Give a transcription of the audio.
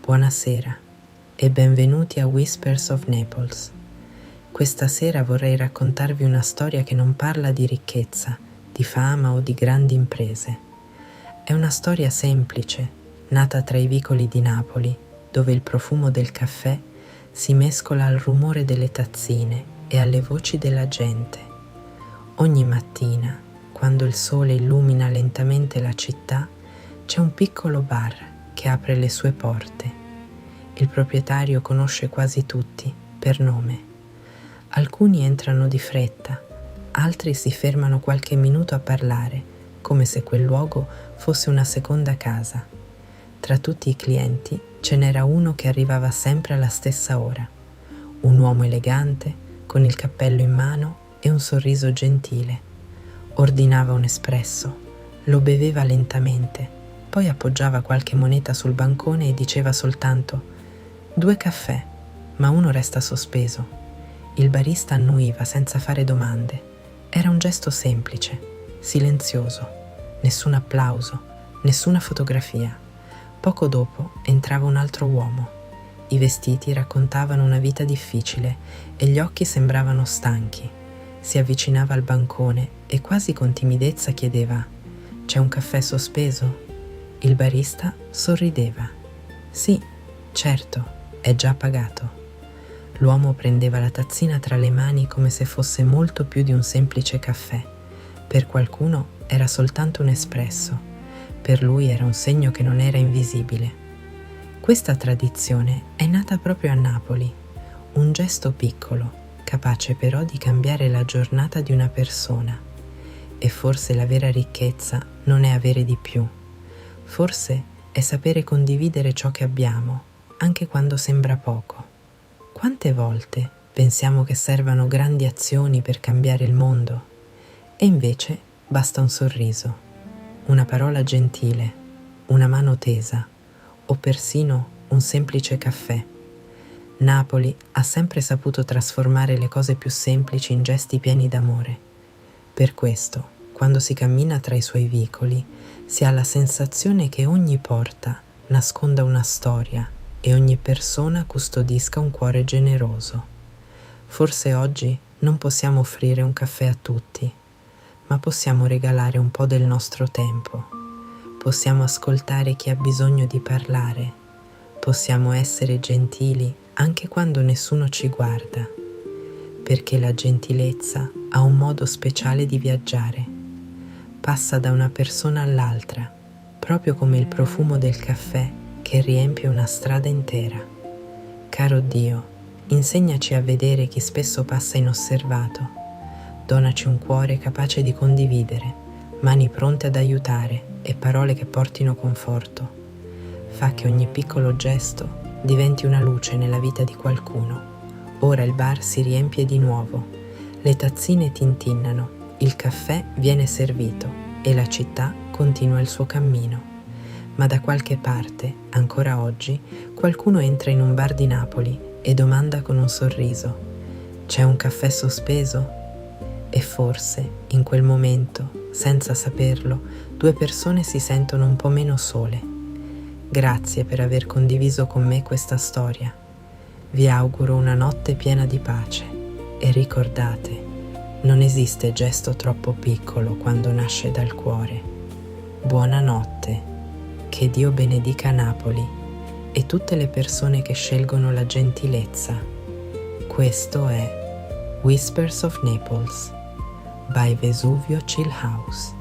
Buonasera e benvenuti a Whispers of Naples. Questa sera vorrei raccontarvi una storia che non parla di ricchezza, di fama o di grandi imprese. È una storia semplice, nata tra i vicoli di Napoli, dove il profumo del caffè si mescola al rumore delle tazzine e alle voci della gente. Ogni mattina, quando il sole illumina lentamente la città, c'è un piccolo bar che apre le sue porte. Il proprietario conosce quasi tutti, per nome. Alcuni entrano di fretta, altri si fermano qualche minuto a parlare, come se quel luogo fosse una seconda casa. Tra tutti i clienti ce n'era uno che arrivava sempre alla stessa ora. Un uomo elegante, con il cappello in mano e un sorriso gentile. Ordinava un espresso, lo beveva lentamente, poi appoggiava qualche moneta sul bancone e diceva soltanto: 2 caffè, ma uno resta sospeso. Il barista annuiva senza fare domande. Era un gesto semplice, silenzioso, nessun applauso, nessuna fotografia. Poco dopo entrava un altro uomo. I vestiti raccontavano una vita difficile e gli occhi sembravano stanchi. Si avvicinava al bancone e quasi con timidezza chiedeva: «C'è un caffè sospeso?» Il barista sorrideva. «Sì, certo, è già pagato». L'uomo prendeva la tazzina tra le mani come se fosse molto più di un semplice caffè. Per qualcuno era soltanto un espresso. Per lui era un segno che non era invisibile. Questa tradizione è nata proprio a Napoli. Un gesto piccolo, capace però di cambiare la giornata di una persona. E forse la vera ricchezza non è avere di più. Forse è sapere condividere ciò che abbiamo, anche quando sembra poco. Quante volte pensiamo che servano grandi azioni per cambiare il mondo? E invece basta un sorriso, una parola gentile, una mano tesa o persino un semplice caffè. Napoli ha sempre saputo trasformare le cose più semplici in gesti pieni d'amore. Per questo, quando si cammina tra i suoi vicoli, si ha la sensazione che ogni porta nasconda una storia e ogni persona custodisca un cuore generoso. Forse oggi non possiamo offrire un caffè a tutti, ma possiamo regalare un po' del nostro tempo. Possiamo ascoltare chi ha bisogno di parlare. Possiamo essere gentili anche quando nessuno ci guarda, perché la gentilezza ha un modo speciale di viaggiare. Passa da una persona all'altra, proprio come il profumo del caffè che riempie una strada intera. Caro Dio, insegnaci a vedere chi spesso passa inosservato. Donaci un cuore capace di condividere, mani pronte ad aiutare e parole che portino conforto. Fa che ogni piccolo gesto diventi una luce nella vita di qualcuno. Ora il bar si riempie di nuovo, le tazzine tintinnano, il caffè viene servito e la città continua il suo cammino. Ma da qualche parte, ancora oggi, qualcuno entra in un bar di Napoli e domanda con un sorriso: «C'è un caffè sospeso?» E forse, in quel momento, senza saperlo, 2 persone si sentono un po' meno sole. Grazie per aver condiviso con me questa storia. Vi auguro una notte piena di pace e ricordate, non esiste gesto troppo piccolo quando nasce dal cuore. Buonanotte, che Dio benedica Napoli e tutte le persone che scelgono la gentilezza. Questo è Whispers of Naples by Vesuvio Chill House.